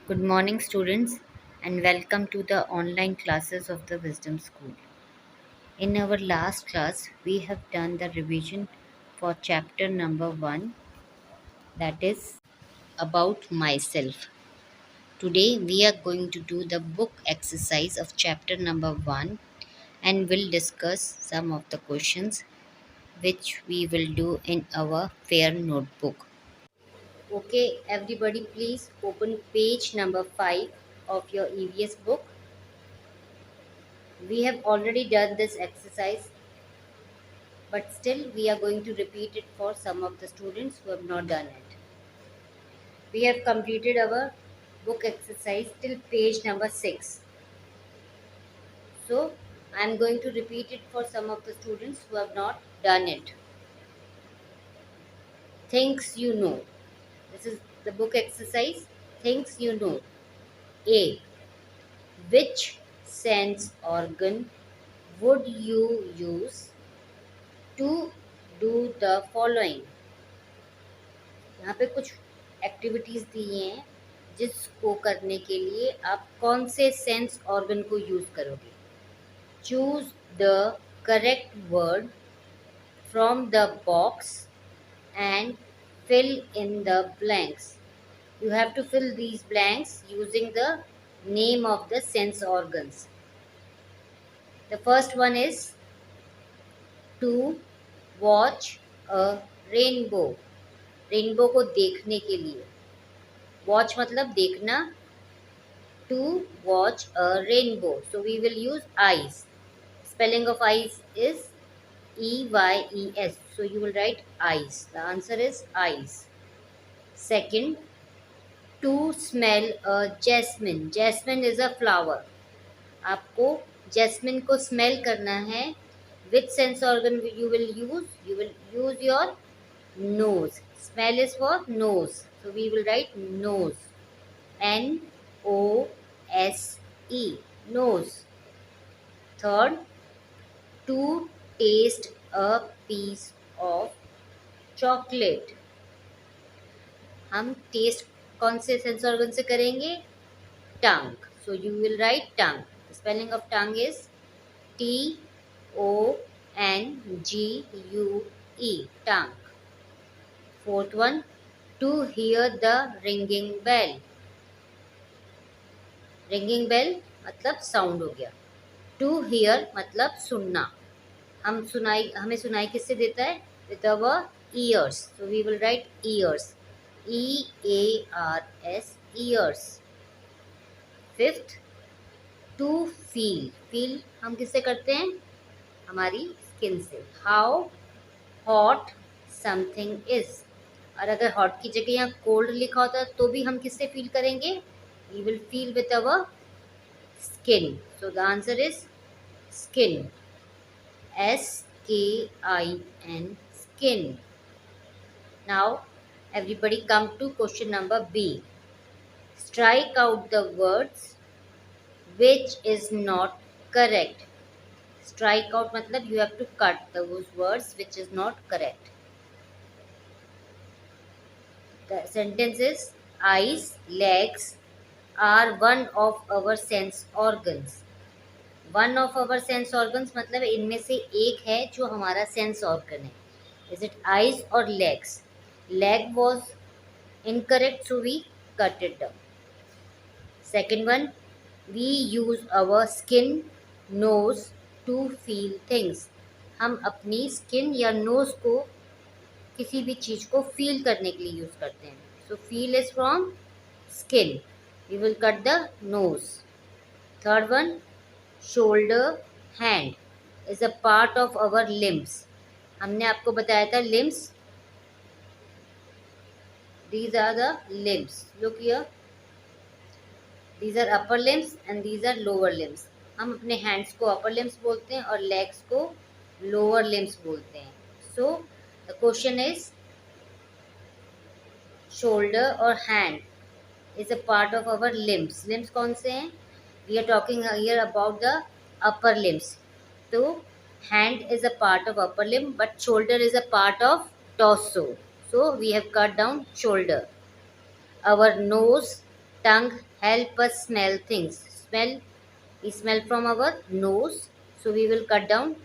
Good morning, students, and welcome to the online classes of the Wisdom School. In our last class, we have done the revision for chapter number 1, that is about myself. Today, we are going to do the book exercise of chapter number 1 and will discuss some of the questions which we will do in our fair notebook. Okay, everybody, please open page number 5 of your EVS book. We have already done this exercise, but still we are going to repeat it for some of the students who have not done it. We have completed our book exercise till page number 6. So I am going to repeat it for some of the students who have not done it. Things you know. This is the book exercise. Things you know. A. Which sense organ would you use to do the following? यहाँ पे कुछ activities दी हैं जिसको करने के लिए आप कौन से सेंस ऑर्गन को यूज करोगे. Choose the correct word from the box and fill in the blanks. You have to fill these blanks using the name of the sense organs. The first one is to watch a rainbow. Rainbow को देखने के लिए. Watch मतलब देखना. To watch a rainbow. So we will use eyes. Spelling of eyes is EYES. So you will write eyes. The answer is eyes. Second, to smell a jasmine. Jasmine is a flower. आपको jasmine को smell करना है. Which sense organ you will use? You will use your nose. Smell is for nose. So we will write nose. NOSE. Nose. Third, to taste a piece of chocolate. हम taste कौन से sense organ से करेंगे? Tongue. So you will write tongue. Spelling of tongue is TONGUE. Tongue. Fourth one, to hear the ringing bell. Ringing bell मतलब sound हो गया. To here मतलब सुनना. हमें सुनाई किससे देता है? With our ears. So we will write ears. EARS. Ears. Fifth, to feel. Feel हम किससे करते हैं? हमारी स्किन से. How hot something is. और अगर हॉट की जगह यहाँ कोल्ड लिखा होता है तो भी हम किससे फील करेंगे? We will feel with our skin. So the answer is skin. SKIN. Skin. Now everybody come to question number B. Strike out the words which is not correct. Strike out मतलब you have to cut those words which is not correct. The sentence is eyes, legs are one of our sense organs. One of our sense organs मतलब इनमें से एक है जो हमारा sense organ है. Is it eyes or legs? Leg was incorrect, so we cut it down. Second one, we use our skin, nose to feel things. हम अपनी स्किन या नोज को किसी भी चीज को फील करने के लिए यूज करते हैं. So feel is from skin. We will cut the nose. Third one, shoulder, hand is a part of our limbs. हमने आपको बताया था limbs. These are the limbs. Look here. These are upper limbs and these are lower limbs. हम अपने hands को upper limbs बोलते हैं और legs को lower limbs बोलते हैं. So the question is shoulder or hand is a part of our limbs. Limbs कौन से हैं? We are talking here about the upper limbs. So hand is a part of upper limb but shoulder is a part of torso. So we have cut down shoulder. Our nose Tongue help us smell things. Smell, we smell from our nose, so we will cut down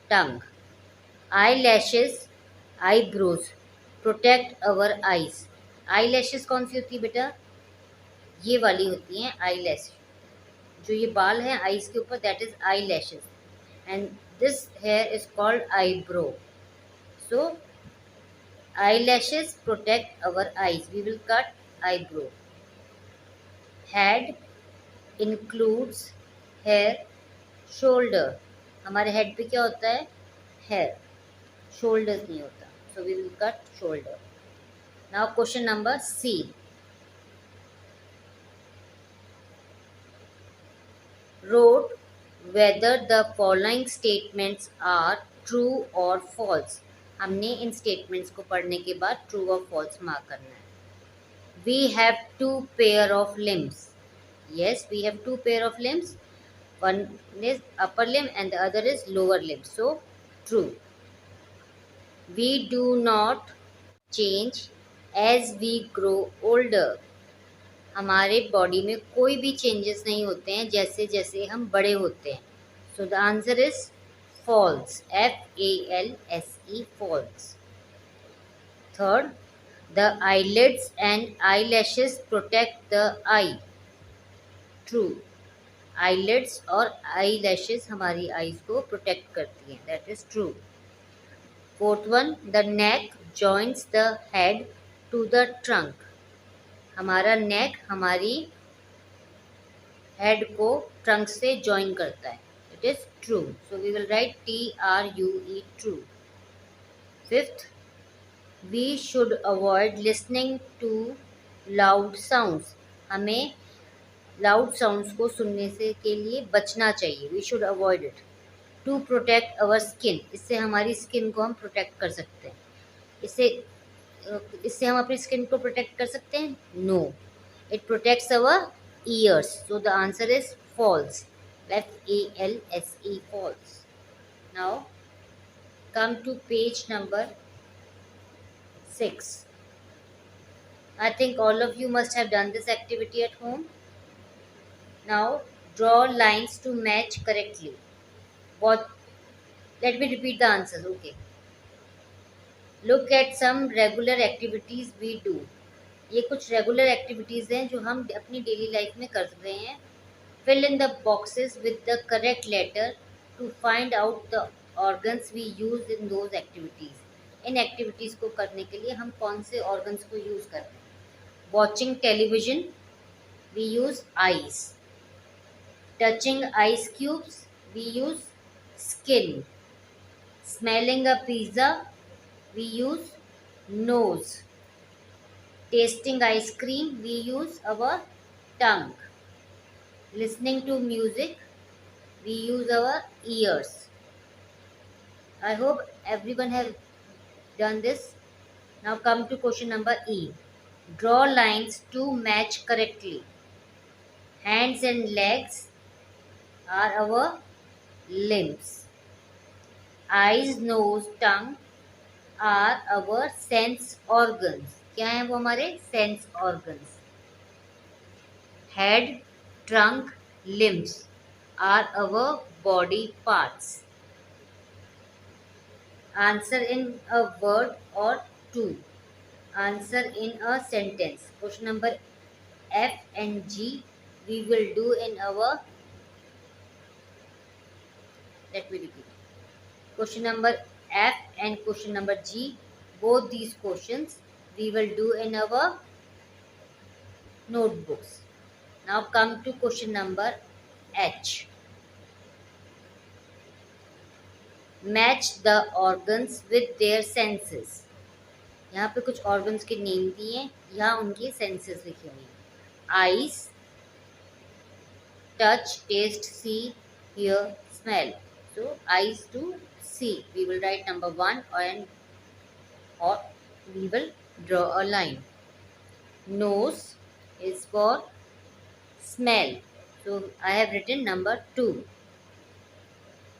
tongue. Eyelashes, eyebrows, protect our eyes. Eyelashes कौन सी होती है बेटा? ये वाली होती हैं eyelash. जो ये बाल हैं आईज के ऊपर, that is eyelashes. And this hair is called eyebrow. So eyelashes protect our eyes. We will cut eyebrow. Head includes hair, shoulder. हमारे हेड पे क्या होता है? हेयर. शोल्डर्स नहीं होता. So we will cut shoulder. Now question number C. Wrote whether the following statements are true or false. हमने इन statements को पढ़ने के बाद ट्रू और फॉल्स मार्क करना है. We have two pair of limbs. Yes, we have two pair of limbs. One is upper limb and the other is lower limb. So true. We do not change as we grow older. हमारे body में कोई भी changes नहीं होते हैं जैसे जैसे हम बड़े होते हैं. So the answer is false. FALSE, false. Third, the eyelids and eyelashes protect the eye. True. eyelids और eyelashes हमारी आईज को प्रोटेक्ट करती हैं. That is true. Fourth one, the neck joins the head to the trunk. हमारा नेक हमारी head को trunk से join करता है. It is true. So we will write TRUE, true. Fifth, we should avoid listening to loud sounds. हमें loud sounds को सुनने से के लिए बचना चाहिए. We should avoid it. To protect our skin. इससे हमारी स्किन को हम प्रोटेक्ट कर सकते हैं. इससे हम अपनी स्किन को प्रोटेक्ट कर सकते हैं? No. It protects our ears. So the answer is false. FALSE, false. Now come to page number 6. I think all of you must have done this activity at home. Now draw lines to match correctly. What? Let me repeat the answers. Okay. Look at some regular activities we do. ये कुछ regular activities हैं जो हम अपनी daily life में कर रहे हैं. Fill in the boxes with the correct letter to find out the organs we use in those activities. इन एक्टिविटीज़ को करने के लिए हम कौन से ऑर्गन्स को यूज़ कर रहे हैं? Watching television, we use eyes. Touching ice cubes, we use skin. Smelling a pizza, we use nose. Tasting ice cream, we use our tongue. Listening to music, we use our ears. I hope everyone has done this. Now come to question number E. Draw lines to match correctly. Hands and legs are our limbs. Eyes, nose, tongue are our sense organs. क्या है वो हमारे sense organs. Head, trunk, limbs are our body parts. Answer in a word or two. Answer in a sentence. Question number F and G we will do in our. Let me repeat. Question number F and question number G, both these questions we will do in our notebooks. Now come to question number H. Match the organs with their senses. यहाँ पे कुछ organs के name दिए हैं, यहाँ उनके senses लिखे हुए हैं. Eyes, touch, taste, see, hear, smell. So eyes to see. We will write number 1 or we will draw a line. Nose is for smell. So I have written number 2.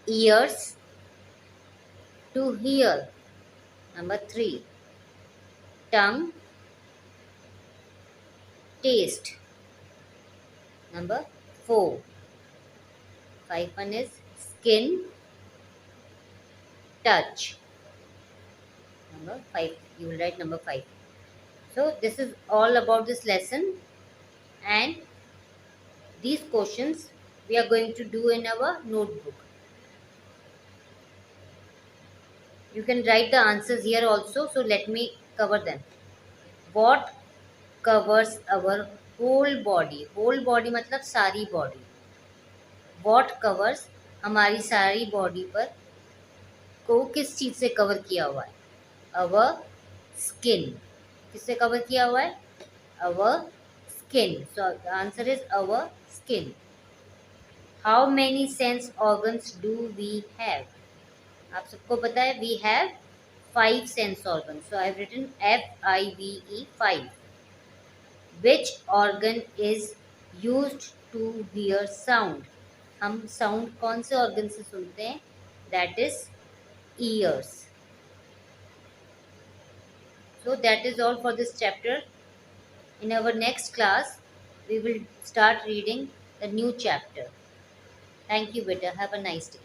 Ears to hear. Number 3. Tongue, taste. Number 4. 5 one is skin, touch. Number 5. You will write number 5. So this is all about this lesson, and these questions we are going to do in our notebook. You can write the answers here also. So let me cover them. What covers our whole body? Whole body मतलब सारी body. What covers हमारी सारी body पर को किस चीज से cover किया हुआ है? Our skin. किससे कवर किया हुआ है? Our skin. So the answer is our skin. How many sense organs do we have? आप सबको पता है we have 5 sense organs. So I have written FIVE 5. Which organ is used to hear sound? हम sound कौन से organ से सुनते हैं? That is ears. So that is all for this chapter. In our next class, we will start reading the new chapter. Thank you, beta. Have a nice day.